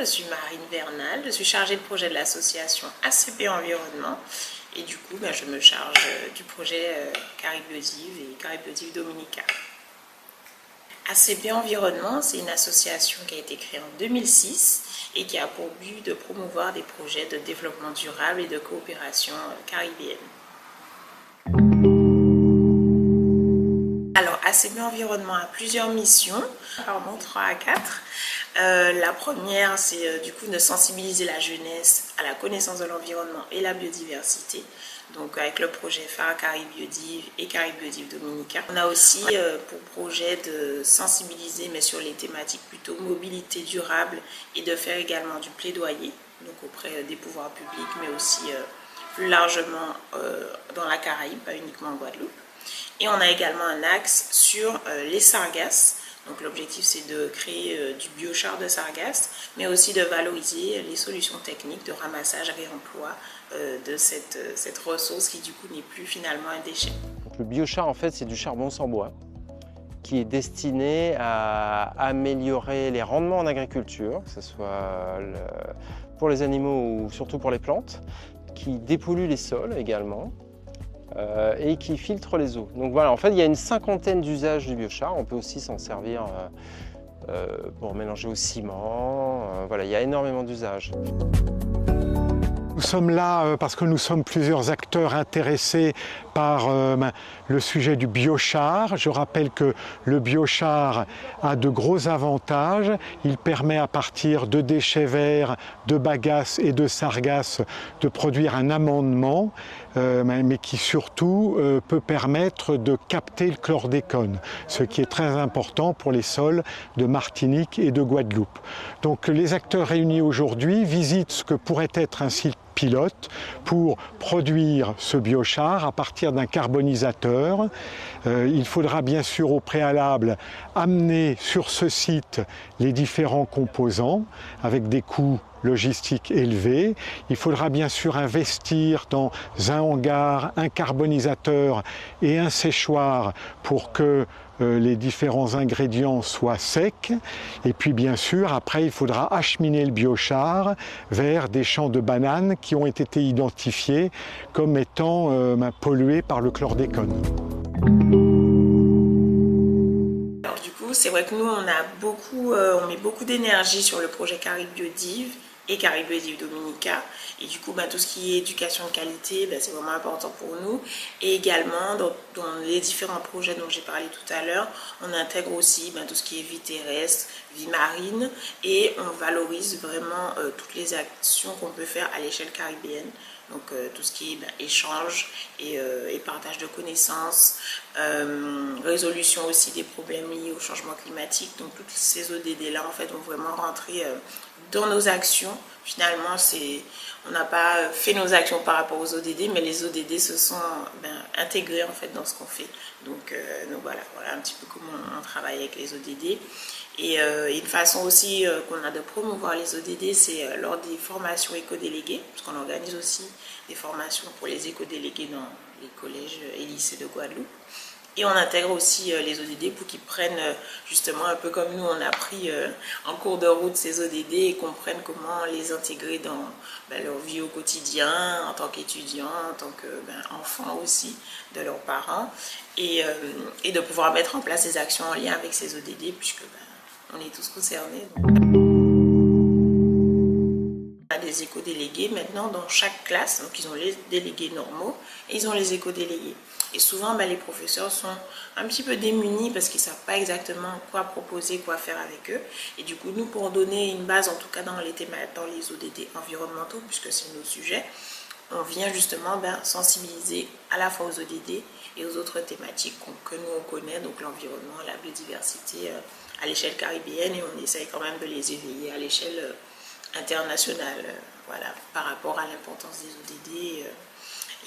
je suis Marine Vernal, je suis chargée de projet de l'association ACP Environnement et du coup je me charge du projet Caribiodive et Caribiodive Dominica. ACP Environnement, c'est une association qui a été créée en 2006 et qui a pour but de promouvoir des projets de développement durable et de coopération caribéenne. Alors, ACP Environnement a plusieurs missions, pardon, 3 à 4. La première, c'est du coup de sensibiliser la jeunesse à la connaissance de l'environnement et la biodiversité. Donc avec le projet phare Caribiodive et Caribiodive Dominica. On a aussi pour projet de sensibiliser, mais sur les thématiques plutôt mobilité durable et de faire également du plaidoyer, donc auprès des pouvoirs publics, mais aussi plus largement dans la Caraïbe, pas uniquement en Guadeloupe. Et on a également un axe sur les sargasses. Donc l'objectif c'est de créer du biochar de sargasses, mais aussi de valoriser les solutions techniques de ramassage et réemploi de cette ressource qui du coup n'est plus finalement un déchet. Donc, le biochar en fait c'est du charbon sans bois qui est destiné à améliorer les rendements en agriculture, que ce soit pour les animaux ou surtout pour les plantes, qui dépollue les sols également. Et qui filtre les eaux. Donc voilà, en fait, il y a une cinquantaine d'usages du biochar. On peut aussi s'en servir pour mélanger au ciment. Voilà, il y a énormément d'usages. Nous sommes là parce que nous sommes plusieurs acteurs intéressés par le sujet du biochar. Je rappelle que le biochar a de gros avantages. Il permet à partir de déchets verts, de bagasse et de sargasses de produire un amendement, mais qui surtout peut permettre de capter le chlordécone, ce qui est très important pour les sols de Martinique et de Guadeloupe. Donc les acteurs réunis aujourd'hui visitent ce que pourrait être un site pilote pour produire ce biochar à partir d'un carbonisateur. Il faudra bien sûr au préalable amener sur ce site les différents composants avec des coûts logistiques élevés. Il faudra bien sûr investir dans un hangar, un carbonisateur et un séchoir pour que les différents ingrédients soient secs. Et puis bien sûr, après, il faudra acheminer le biochar vers des champs de bananes qui ont été identifiés comme étant pollués par le chlordécone. Alors du coup, c'est vrai que nous, on met beaucoup d'énergie sur le projet Caribiodive et Caribiodive Dominica. Et du coup, tout ce qui est éducation de qualité, c'est vraiment important pour nous. Et également, dans les différents projets dont j'ai parlé tout à l'heure, on intègre aussi tout ce qui est vie terrestre, vie marine. Et on valorise vraiment toutes les actions qu'on peut faire à l'échelle caribéenne. Donc tout ce qui est échange et partage de connaissances, résolution aussi des problèmes liés au changement climatique. Donc toutes ces ODD-là en fait vont vraiment rentrer dans nos actions. Finalement, on n'a pas fait nos actions par rapport aux ODD, mais les ODD se sont intégrés en fait dans ce qu'on fait. Donc voilà un petit peu comment on travaille avec les ODD. Et une façon aussi qu'on a de promouvoir les ODD, c'est lors des formations éco-déléguées, parce qu'on organise aussi des formations pour les éco-délégués dans les collèges et lycées de Guadeloupe. Et on intègre aussi les ODD pour qu'ils prennent justement un peu comme nous on a pris en cours de route ces ODD et comprennent comment les intégrer dans leur vie au quotidien, en tant qu'étudiants, en tant qu'enfants aussi de leurs parents, et de pouvoir mettre en place des actions en lien avec ces ODD puisque on est tous concernés. On a des éco-délégués maintenant dans chaque classe, donc ils ont les délégués normaux et ils ont les éco-délégués. Et souvent, les professeurs sont un petit peu démunis parce qu'ils ne savent pas exactement quoi proposer, quoi faire avec eux. Et du coup, nous, pour donner une base, en tout cas dans les ODD environnementaux, puisque c'est nos sujets, on vient justement sensibiliser à la fois aux ODD et aux autres thématiques que nous, on connaît, donc l'environnement, la biodiversité à l'échelle caribéenne, et on essaye quand même de les éveiller à l'échelle internationale, par rapport à l'importance des ODD.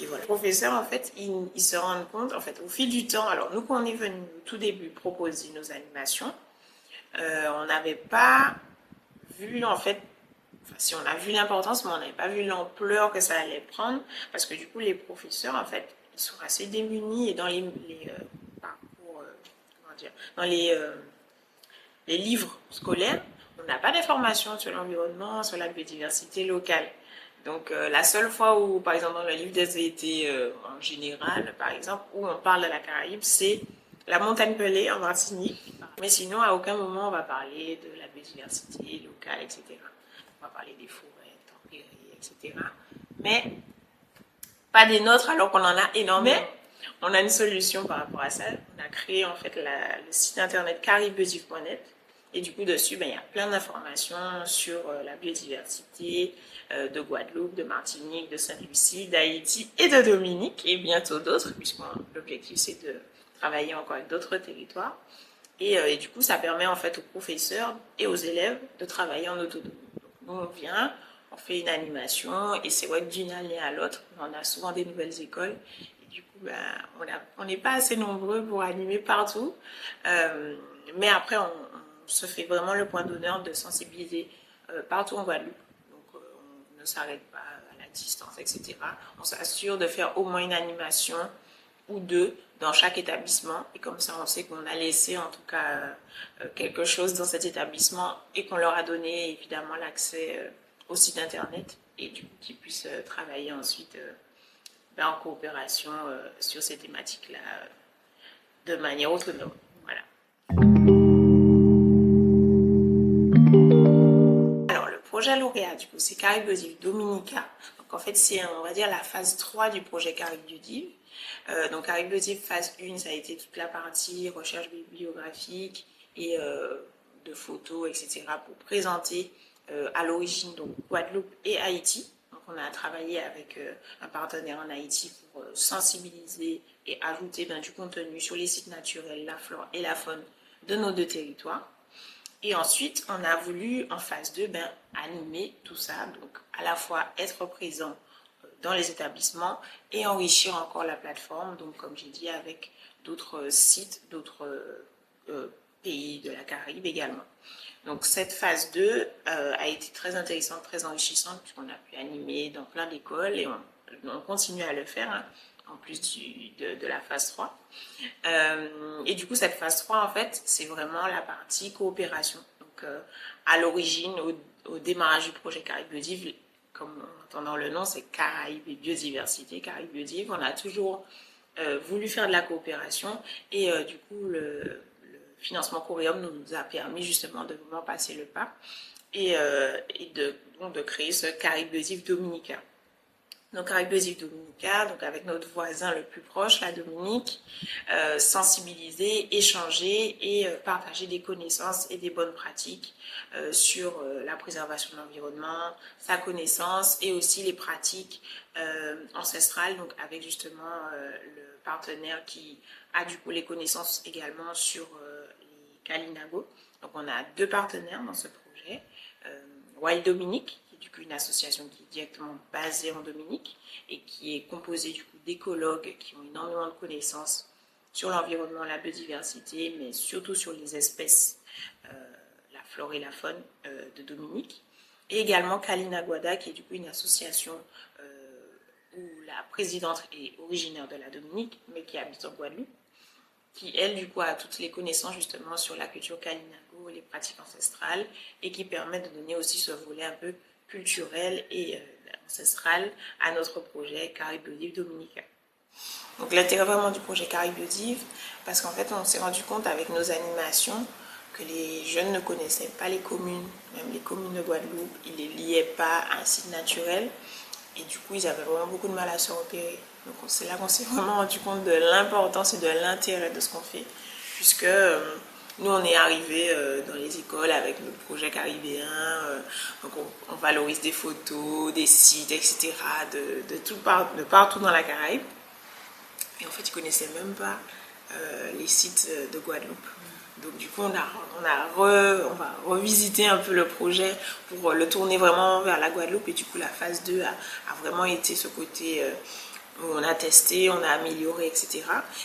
Et voilà. Les professeurs, en fait, ils se rendent compte, en fait, au fil du temps, alors nous, quand on est venu au tout début proposer nos animations, on n'avait pas vu, en fait, si on a vu l'importance, mais on n'avait pas vu l'ampleur que ça allait prendre, parce que du coup, les professeurs, en fait, ils sont assez démunis, et dans les parcours, dans les livres scolaires, on on n'a pas d'informations sur l'environnement, sur la biodiversité locale. Donc la seule fois où, par exemple dans le livre des été en général, par exemple, où on parle de la Caraïbe, c'est la montagne Pelée en Martinique. Mais sinon, à aucun moment on va parler de la biodiversité locale, etc. On va parler des forêts, tempérées, etc. Mais pas des nôtres alors qu'on en a énormément. Mais on a une solution par rapport à ça. On a créé en fait le site internet caraïbeusif.net. Et du coup, dessus, il y a plein d'informations sur la biodiversité de Guadeloupe, de Martinique, de Sainte-Lucie, d'Haïti et de Dominique, et bientôt d'autres, puisque l'objectif, c'est de travailler encore avec d'autres territoires. Et du coup, ça permet en fait aux professeurs et aux élèves de travailler en autonomie. Donc, nous, on vient, on fait une animation, et c'est vrai que d'une année à l'autre, on a souvent des nouvelles écoles. Et du coup, on n'est pas assez nombreux pour animer partout. Mais après, on se fait vraiment le point d'honneur de sensibiliser partout en Guadeloupe. Donc, on ne s'arrête pas à la distance, etc. On s'assure de faire au moins une animation ou deux dans chaque établissement. Et comme ça, on sait qu'on a laissé en tout cas quelque chose dans cet établissement et qu'on leur a donné évidemment l'accès au site internet et du coup qu'ils puissent travailler ensuite en coopération sur ces thématiques-là de manière autonome. Voilà. Alors, le projet lauréat, du coup, c'est Caraïbeusif Dominica. Donc, en fait, c'est, on va dire, la phase 3 du projet Caraïbeusif. Donc, Caraïbeusif phase 1, ça a été toute la partie recherche bibliographique et de photos, etc. pour présenter à l'origine donc Guadeloupe et Haïti. Donc, on a travaillé avec un partenaire en Haïti pour sensibiliser et ajouter du contenu sur les sites naturels, la flore et la faune de nos deux territoires. Et ensuite, on a voulu, en phase 2, animer tout ça, donc à la fois être présent dans les établissements et enrichir encore la plateforme, donc comme j'ai dit, avec d'autres sites, d'autres pays de la Caraïbe également. Donc cette phase 2 a été très intéressante, très enrichissante, puisqu'on a pu animer dans plein d'écoles et on continue à le faire, en plus de la phase 3. Et du coup, cette phase 3, en fait, c'est vraiment la partie coopération. Donc, à l'origine, au démarrage du projet Caraïbeusif, comme on entend dans le nom, c'est Caraïbes et biodiversité, Caraïbeusif. On a toujours voulu faire de la coopération et du coup, le financement Coréum nous a permis justement de vraiment passer le pas et de créer ce Caraïbeusif Dominica. Donc Caraïbeusif Dominica, donc avec notre voisin le plus proche, la Dominique, sensibiliser, échanger et partager des connaissances et des bonnes pratiques sur la préservation de l'environnement, sa connaissance et aussi les pratiques ancestrales, donc avec justement le partenaire qui a du coup les connaissances également sur les Kalinago. Donc on a 2 partenaires dans ce projet, Wild Dominique, une association qui est directement basée en Dominique et qui est composée du coup d'écologues qui ont énormément de connaissances sur l'environnement, la biodiversité, mais surtout sur les espèces, la flore et la faune de Dominique. Et également Kalinaguada, qui est du coup une association où la présidente est originaire de la Dominique, mais qui habite en Guadeloupe, qui elle du coup a toutes les connaissances justement sur la culture Kalinago, les pratiques ancestrales, et qui permet de donner aussi ce volet un peu culturel et ancestral à notre projet Caraïbeusif Dominica. Donc l'intérêt vraiment du projet Caraïbeusif, parce qu'en fait on s'est rendu compte avec nos animations que les jeunes ne connaissaient pas les communes, même les communes de Guadeloupe, ils ne les liaient pas à un site naturel et du coup ils avaient vraiment beaucoup de mal à se repérer. Donc c'est là qu'on s'est vraiment rendu compte de l'importance et de l'intérêt de ce qu'on fait, puisque nous, on est arrivés dans les écoles avec le projet caribéen, donc on valorise des photos, des sites, etc. de partout dans la Caraïbe. Et en fait, ils ne connaissaient même pas les sites de Guadeloupe. Donc du coup, on va revisiter un peu le projet pour le tourner vraiment vers la Guadeloupe. Et du coup, la phase 2 a vraiment été ce côté où on a testé, on a amélioré, etc.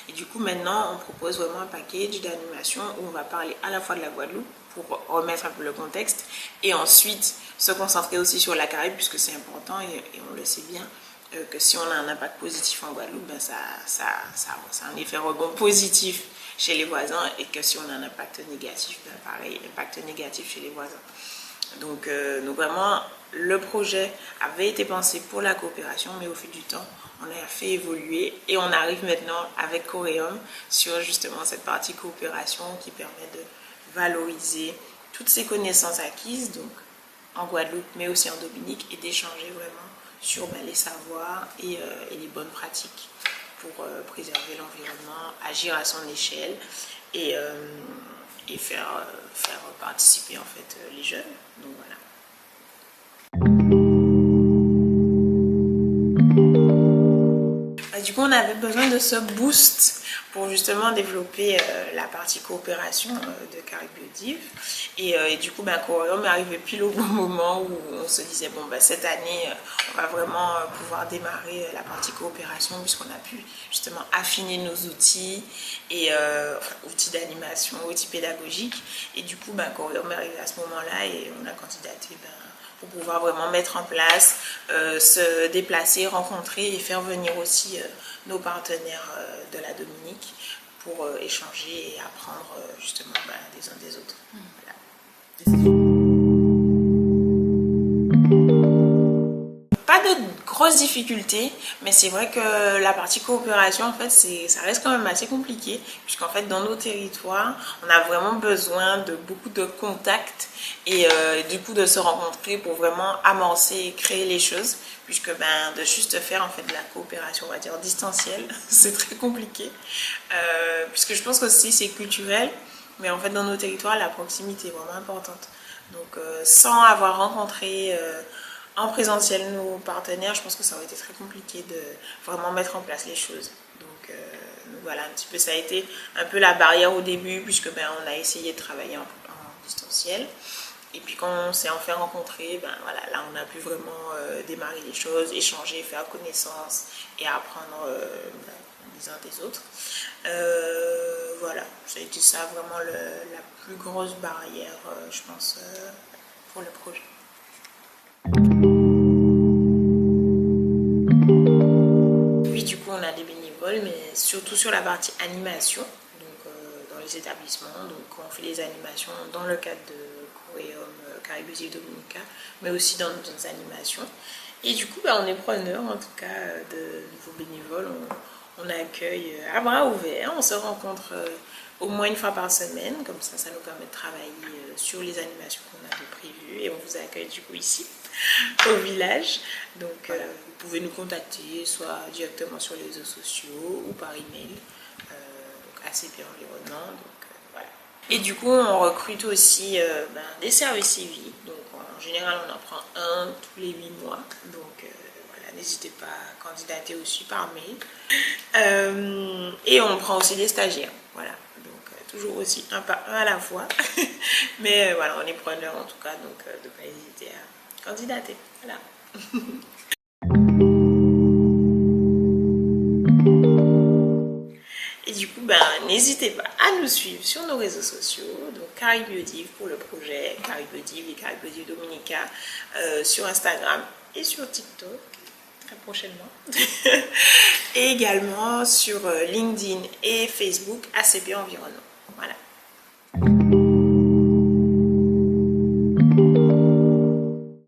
Et du coup, maintenant, on propose vraiment un package d'animation où on va parler à la fois de la Guadeloupe pour remettre un peu le contexte et ensuite se concentrer aussi sur la Caraïbe puisque c'est important et on le sait bien. que si on a un impact positif en Guadeloupe, ben ça a un effet rebond positif chez les voisins, et que si on a un impact négatif, ben pareil, impact négatif chez les voisins. Donc vraiment, le projet avait été pensé pour la coopération, mais au fil du temps, on a fait évoluer et on arrive maintenant avec Coréum sur justement cette partie coopération qui permet de valoriser toutes ces connaissances acquises, donc en Guadeloupe, mais aussi en Dominique, et d'échanger vraiment sur les savoirs et les bonnes pratiques pour préserver l'environnement, agir à son échelle et faire participer en fait les jeunes. Donc voilà. Du coup, on avait besoin de ce boost pour justement développer la partie coopération de Caribe Biodiv. Et du coup, Coréum est arrivé pile au bon moment où on se disait, bon, cette année, on va vraiment pouvoir démarrer la partie coopération, puisqu'on a pu justement affiner nos outils, et outils d'animation, outils pédagogiques. Et du coup, Coréum est arrivé à ce moment-là et on a candidaté pour pouvoir vraiment mettre en place, se déplacer, rencontrer et faire venir aussi nos partenaires de la Dominique pour échanger et apprendre justement des uns des autres. Voilà. Pas de grosses difficultés, mais c'est vrai que la partie coopération, en fait, ça reste quand même assez compliqué, puisqu'en fait, dans nos territoires, on a vraiment besoin de beaucoup de contacts et du coup de se rencontrer pour vraiment amorcer et créer les choses, puisque de juste faire en fait de la coopération, on va dire distancielle, c'est très compliqué, puisque je pense que c'est culturel, mais en fait dans nos territoires, la proximité est vraiment importante. Donc sans avoir rencontré en présentiel nos partenaires, je pense que ça aurait été très compliqué de vraiment mettre en place les choses. Donc voilà, un petit peu, ça a été un peu la barrière au début, puisque on a essayé de travailler en distanciel. Et puis quand on s'est enfin rencontré, voilà, là on a pu vraiment démarrer les choses, échanger, faire connaissance et apprendre les uns des autres. Voilà, ça a été ça vraiment la plus grosse barrière, je pense, pour le projet. Oui, du coup on a des bénévoles, mais surtout sur la partie animation, donc dans les établissements. Donc on fait les animations dans le cadre de Coréum, Caribe Biodiv Dominica, mais aussi dans nos animations. Et du coup, on est preneur en tout cas de nouveaux bénévoles. On accueille à bras ouverts, on se rencontre au moins une fois par semaine, comme ça nous permet de travailler sur les animations qu'on avait prévues, et on vous accueille du coup ici au village. Donc vous pouvez nous contacter soit directement sur les réseaux sociaux ou par email, donc ACP Environnement. Donc voilà. Et du coup, on recrute aussi des services civiques. Donc en général, on en prend un tous les 8 mois. Donc voilà, n'hésitez pas à candidater aussi par mail. Et on prend aussi des stagiaires. Voilà. Donc toujours aussi un pas un à la fois. Mais voilà, on est preneur en tout cas, donc de ne pas hésiter à candidater. Voilà. Et du coup, n'hésitez pas à nous suivre sur nos réseaux sociaux, donc Caribe Biodiv pour le projet, Caribe Biodiv et Caribe Biodiv Dominica sur Instagram et sur TikTok, très prochainement. Et également sur LinkedIn et Facebook, ACP Environnement. Voilà.